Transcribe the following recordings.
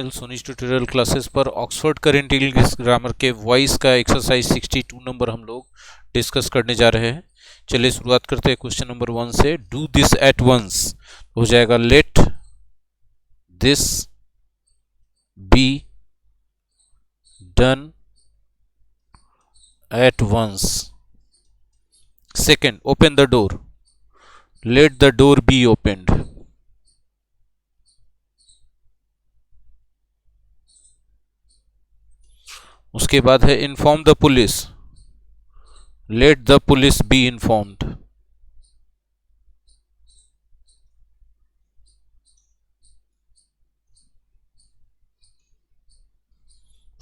सोनीज tutorial classes पर Oxford current English grammar के voice का एक्सरसाइज 62 नंबर हम लोग डिस्कस करने जा रहे हैं। चलिए शुरुआत करते हैं क्वेश्चन नंबर 1 से। डू दिस एट वंस हो जाएगा let this be done at once. Second, open the door, let the door be opened. उसके बाद है inform the police, let the police be informed.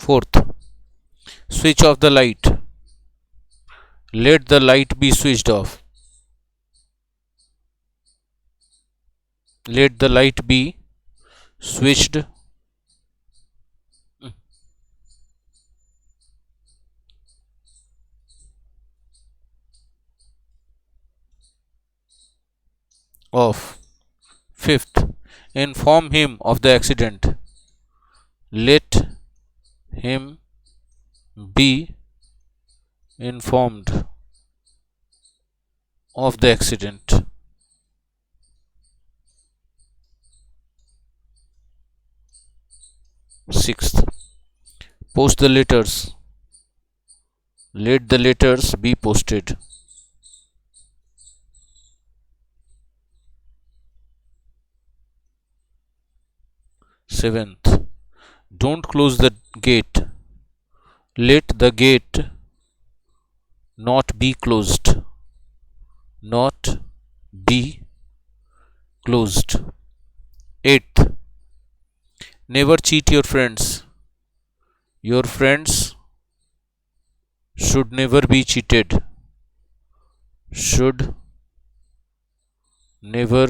Fourth, switch off the light, let the light be switched off, let the light be switched off. Fifth, inform him of the accident, let him be informed of the accident. Sixth, post the letters, let the letters be posted. Seventh, don't close the gate, let the gate not be closed, not be closed. Eighth, never cheat your friends, your friends should never be cheated, should never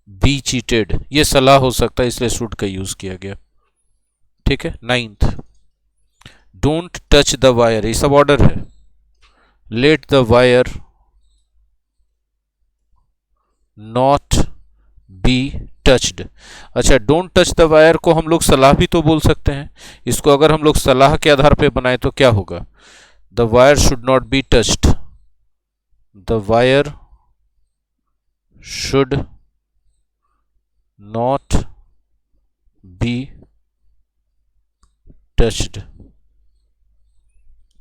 B cheated. ये सलाह हो सकता है इसलिए should का use किया गया। ठीक है। Ninth, don't touch the wire, ये सब ऑर्डर है। Let the wire not be touched. अच्छा, डोंट टच द वायर को हम लोग सलाह भी तो बोल सकते हैं। इसको अगर हम लोग सलाह के आधार पे बनाए तो क्या होगा? The wire should not be touched, the wire should not be touched.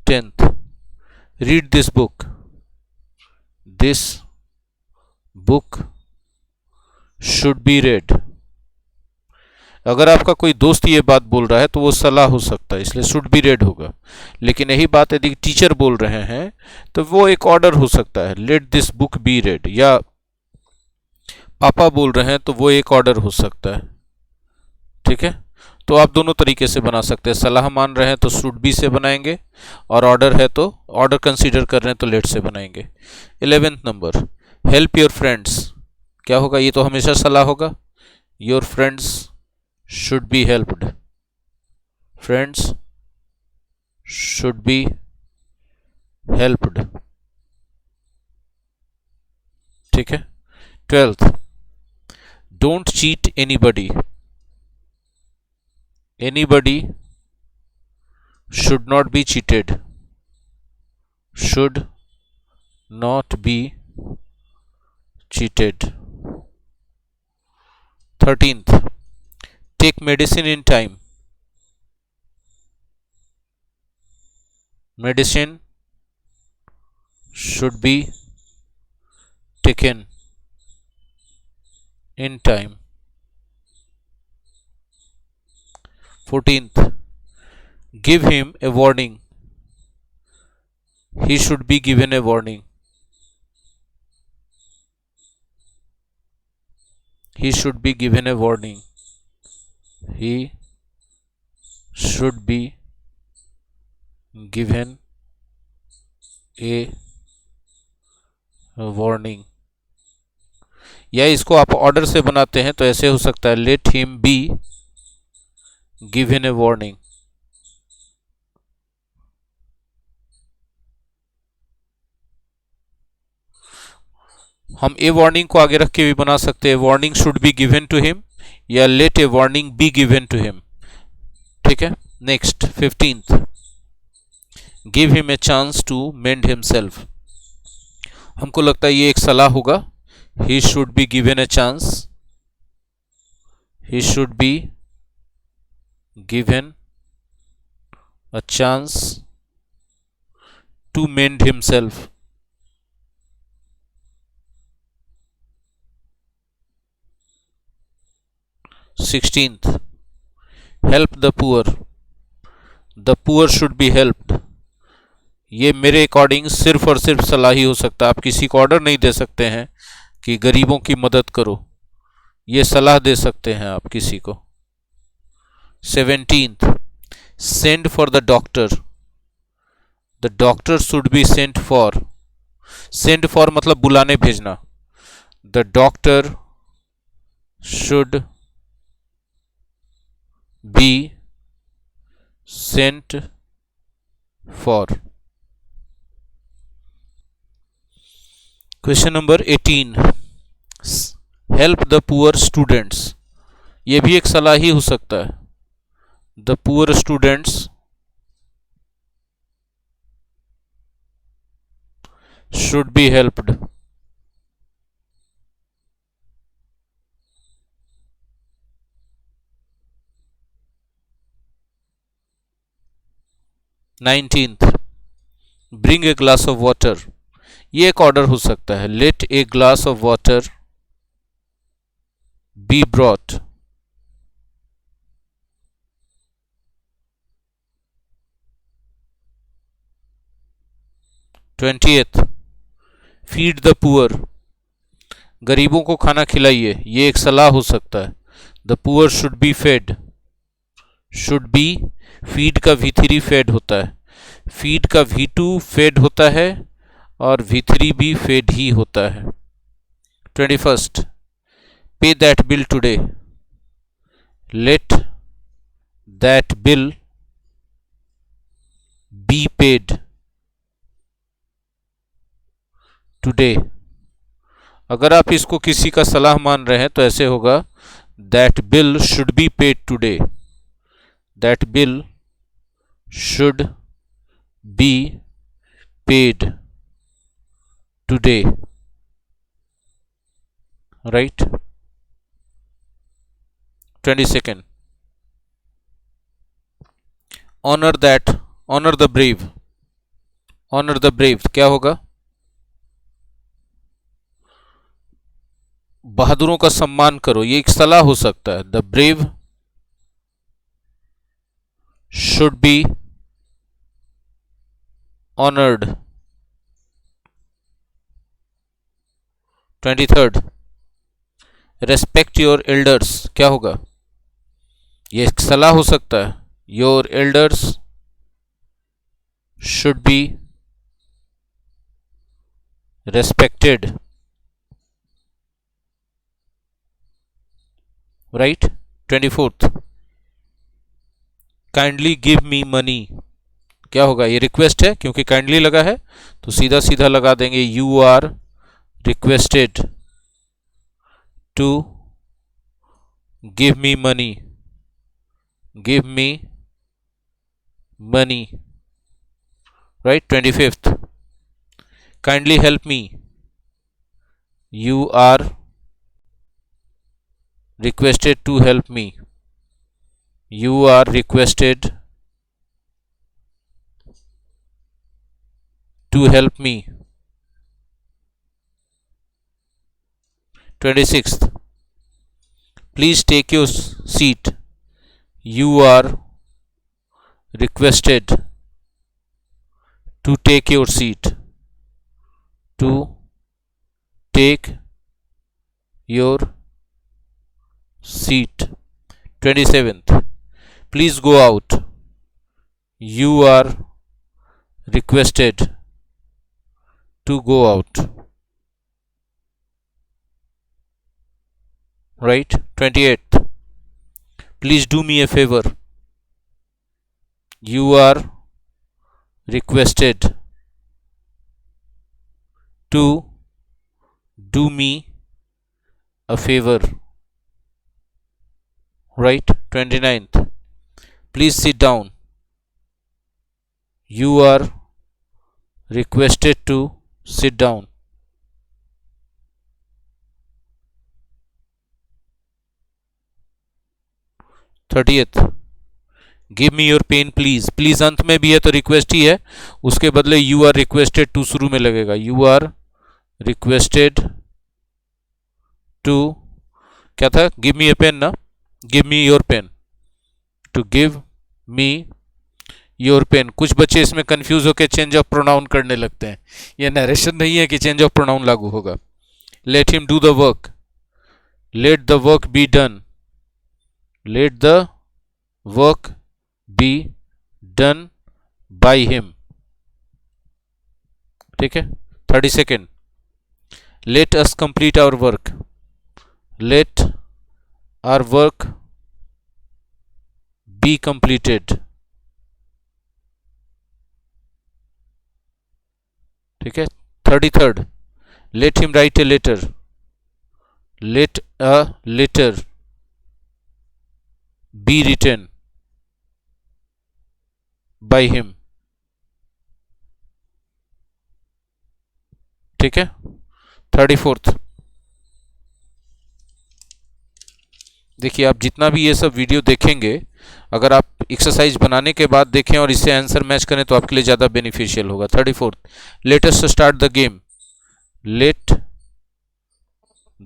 10th, read this book, this book should be read। अगर आपका कोई दोस्त ये बात बोल रहा है तो वो सलाह हो सकता है, इसलिए शुड बी रेड होगा। लेकिन यही बात यदि टीचर बोल रहे हैं तो वो एक ऑर्डर हो सकता है, let this book be read, या पापा बोल रहे हैं तो वो एक ऑर्डर हो सकता है। ठीक है। तो आप दोनों तरीके से बना सकते हैं। सलाह मान रहे हैं तो शुड बी से बनाएंगे, और ऑर्डर है तो ऑर्डर कंसीडर कर रहे हैं तो लेट से बनाएंगे। 11th number, help your friends, क्या होगा? ये तो हमेशा सलाह होगा। Your friends should be helped, friends should be helped. ठीक है। 12th, don't cheat anybody, anybody should not be cheated, should not be cheated। 13th, take medicine in time, medicine should be taken in time। 14th, give him a warning, he should be given a warning, he should be given a warning, he should be given a warning। या इसको आप order से बनाते हैं तो ऐसे हो सकता है, लेट हिम बी गिवन ए वार्निंग। हम ए वार्निंग को आगे रख के भी बना सकते हैं, warning should be given to him या let a warning be given to him. ठीक है, next 15th, give him a chance to mend himself. हमको लगता है ये एक सलाह होगा। He should be given a chance, he should be given a chance to mend himself। 16th, help the poor, the poor should be helped। ये मेरे according सिर्फ और सिर्फ सलाह ही हो सकता है। आप किसी को ऑर्डर नहीं दे सकते हैं कि गरीबों की मदद करो, ये सलाह दे सकते हैं आप किसी को। 17th, send for the doctor, the doctor should be sent for. Send for मतलब बुलाने भेजना। The doctor should be sent for. Question number 18, help the poor students. ये भी एक सलाह ही हो सकता है। The poor students should be helped. Nineteenth, bring a glass of water. ये एक ऑर्डर हो सकता है। Let a glass of water be brought. 20th, feed the poor, गरीबों को खाना खिलाइए। ये एक सलाह हो सकता है। The poor should be fed. Should be, feed का V3 फेड होता है, फीड का V2 फेड होता है और V3 भी फेड ही होता है। 21st, पे that bill today. Let that bill B paid today. अगर आप इसको किसी का सलाह मान रहे हैं तो ऐसे होगा, that bill should be paid today. That bill should be paid today. Right. 22nd, honour that, honour the brave. Honour the brave क्या होगा? बहादुरों का सम्मान करो। ये एक सलाह हो सकता है। The brave should be honoured. 23rd, respect your elders क्या होगा? ये एक सलाह हो सकता है। Your elders should be respected. Right. 24th, kindly give me money क्या होगा? ये रिक्वेस्ट है, क्योंकि काइंडली लगा है तो सीधा सीधा लगा देंगे, you are requested to give me money. Give me money. Right. 25th, kindly help me. You are requested to help me। You are requested to help me। 26th, please take your seat। You are requested to take your seat। To take your seat। 27th, please go out। You are requested to go out। Right। 28th, please do me a favor। You are requested to do me a favor। right? 29th, please sit down, you are requested to sit down. 30th, give me your pen please. Please अंत में भी है तो request ही है, उसके बदले you are requested to शुरू में लगेगा. यू आर रिक्वेस्टेड टू, क्या था, गिव मी ए पेन ना, give me your pen, to give me your pen. कुछ बच्चे इसमें कंफ्यूज होकर चेंज ऑफ प्रोनाउन करने लगते हैं. यह नरेशन नहीं है कि चेंज ऑफ प्रोनाउन लागू होगा. Let him do the work, let the work be done, let the work be done by him. ठीक है. 32nd, let us complete our work, let our work be completed. ठीक है. 33rd, let him write a letter, let a letter be written by him. ठीक है. 34th, देखिए आप जितना भी ये सब वीडियो देखेंगे, अगर आप एक्सरसाइज बनाने के बाद देखें और इससे आंसर मैच करें तो आपके लिए ज़्यादा बेनिफिशियल होगा. 34th, let us start the game, let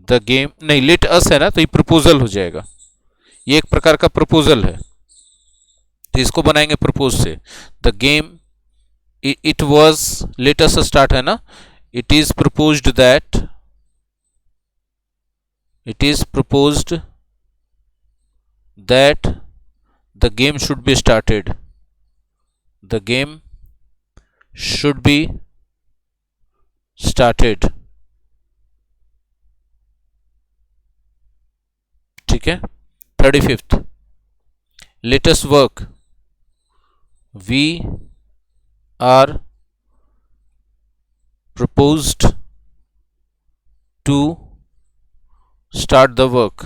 the game, नहीं लेट अस है ना तो ये प्रपोजल हो जाएगा. ये एक प्रकार का प्रपोजल है तो इसको बनाएंगे प्रपोज से. The game, it was, let us start है ना, it is proposed that, it is proposed that the game should be started, the game should be started. ठीक है. 35th, let us work, we are proposed to start the work.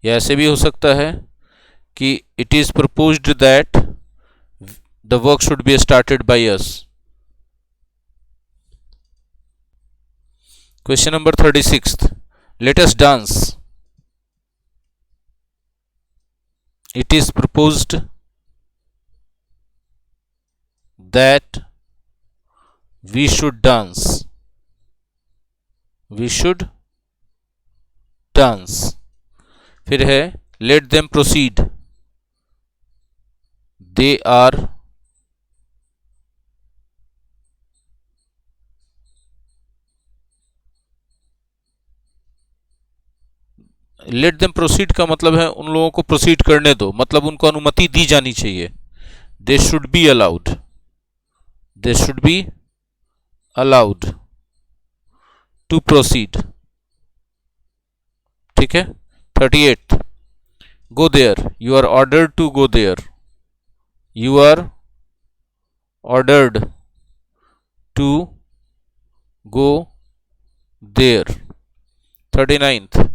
या ऐसे भी हो सकता है कि it is proposed that the work should be started by us. Question number 36th, let us dance, it is proposed that we should dance, we should dance. फिर है let them proceed, they are let them proceed का मतलब है उन लोगों को proceed करने दो, मतलब उनको अनुमति दी जानी चाहिए. they should be allowed, they should be allowed to proceed. ठीक है. 38th, go there, you are ordered to go there, you are ordered to go there. 39th,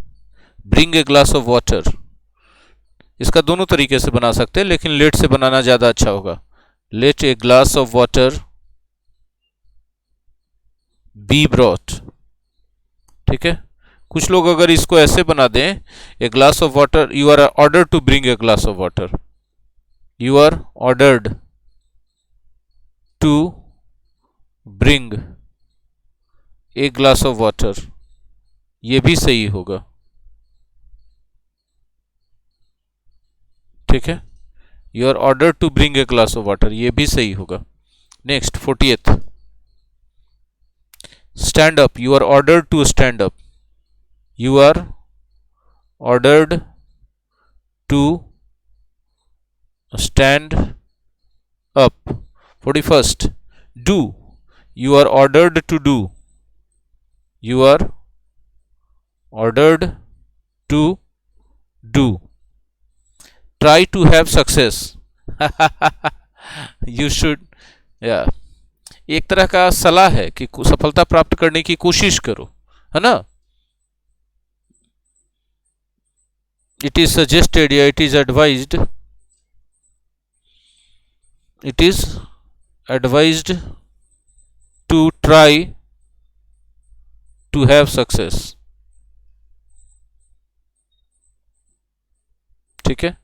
bring a glass of water. इसका दोनों तरीके से बना सकते हैं लेकिन लेट से बनाना ज्यादा अच्छा होगा. Let a glass of water be brought. ठीक है. कुछ लोग अगर इसको ऐसे बना दें, a glass of water, you are ordered to bring a glass of water, you are ordered to bring a glass of water, ये भी सही होगा. ठीक है. You are ordered to bring a glass of water, ये भी सही होगा. Next 40th, stand up, you are ordered to stand up, you are ordered to stand up. 41st, do, you are ordered to do, you are ordered to do. Try to have success, you should, yeah, एक तरह का सलाह है कि सफलता प्राप्त करने की कोशिश करो, है ना. it is suggested या it is advised, it is advised to try to have success. ठीक है.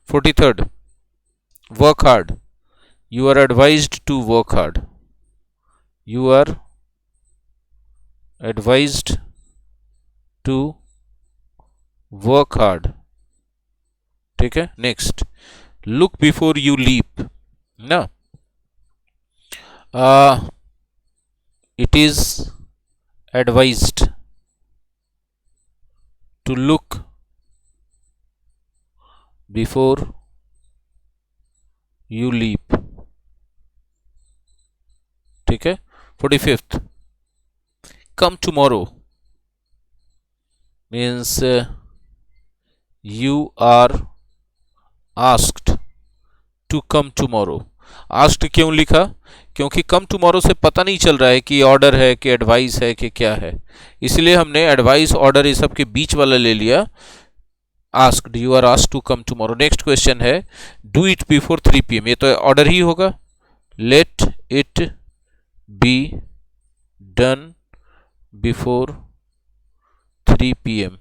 43rd, work hard. You are advised to work hard. You are advised to work hard. ठीक है. Next, look before you leap. ना, it is advised to look before you leap. ठीक है. 45th, come tomorrow means you are asked to come tomorrow. asked क्यों लिखा? क्योंकि come tomorrow से पता नहीं चल रहा है कि ऑर्डर है कि एडवाइस है कि क्या है, इसलिए हमने एडवाइस ऑर्डर ये सब के बीच वाला ले लिया. Asked, you are asked to come tomorrow. Next question है, डू इट बिफोर 3 PM. ये तो ऑर्डर ही होगा. Let it be done before 3 PM.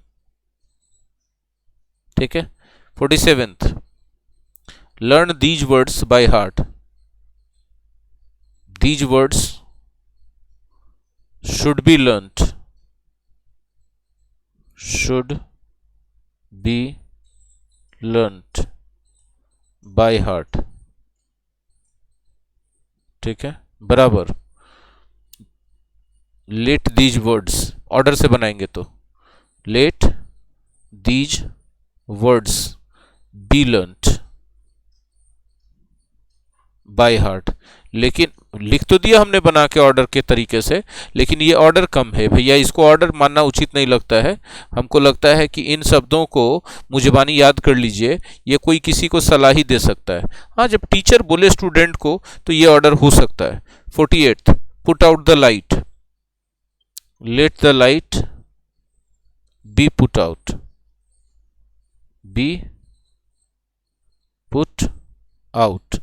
ठीक है. 47th, learn these words by heart. These words should be learnt. Should be learnt by heart. ठीक है. बराबर. Let these words, ऑर्डर से बनाएंगे तो let these words be learnt by heart. लेकिन लिख तो दिया हमने बना के ऑर्डर के तरीके से, लेकिन ये ऑर्डर कम है भैया, इसको ऑर्डर मानना उचित नहीं लगता है. हमको लगता है कि इन शब्दों को मुझबानी याद कर लीजिए, ये कोई किसी को सलाह ही दे सकता है. हाँ, जब टीचर बोले स्टूडेंट को तो ये ऑर्डर हो सकता है. 48th, put out the light. Let the light be put out. Be put out.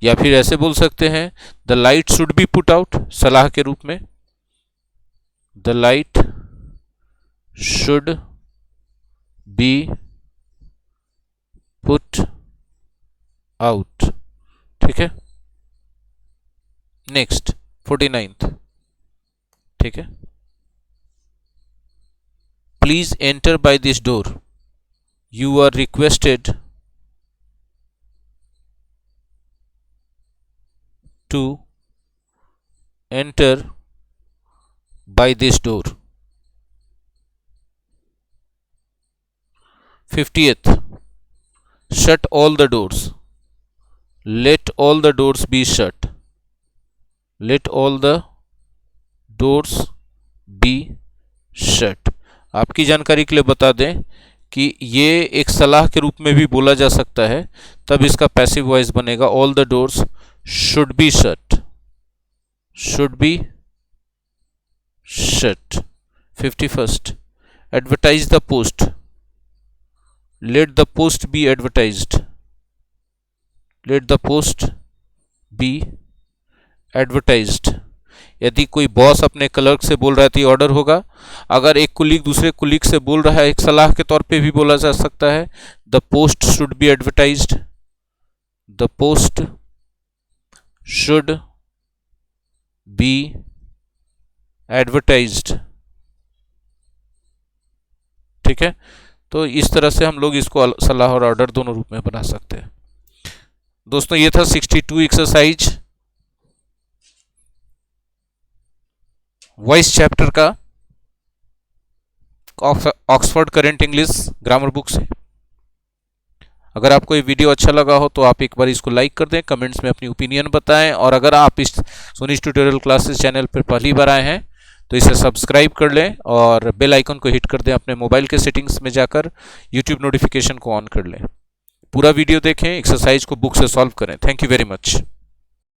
या फिर ऐसे बोल सकते हैं, the light should be put out, सलाह के रूप में. The light should be put out. ठीक है. Next 49th. ठीक है. Please enter by this door. You are requested to enter by this door. 50th, shut all the doors. Let all the doors be shut. Let all the doors be shut. आपकी जानकारी के लिए बता दें कि ये एक सलाह के रूप में भी बोला जा सकता है, तब इसका पैसिव वॉइस बनेगा all the doors should be shut. Should be shut. 51st, advertise the post. Let the post be advertised. Let the post be advertised. यदि कोई बॉस अपने क्लर्क से बोल रहा है तो ऑर्डर होगा. अगर एक कुलीग दूसरे कुलीग से बोल रहा है, एक सलाह के तौर पे भी बोला जा सकता है, the post should be advertised. The post should be advertised. ठीक है. तो इस तरह से हम लोग इसको सलाह और ऑर्डर दोनों रूप में बना सकते हैं. दोस्तों, ये था 62 एक्सरसाइज वॉइस चैप्टर का Oxford current English grammar book से. अगर आपको ये वीडियो अच्छा लगा हो तो आप एक बार इसको लाइक कर दें, कमेंट्स में अपनी ओपिनियन बताएं, और अगर आप इस सोनीज ट्यूटोरियल क्लासेस चैनल पर पहली बार आए हैं तो इसे सब्सक्राइब कर लें और बेल आइकन को हिट कर दें. अपने मोबाइल के सेटिंग्स में जाकर यूट्यूब नोटिफिकेशन को ऑन कर लें. पूरा वीडियो देखें, एक्सरसाइज को बुक से सॉल्व करें. Thank you very much.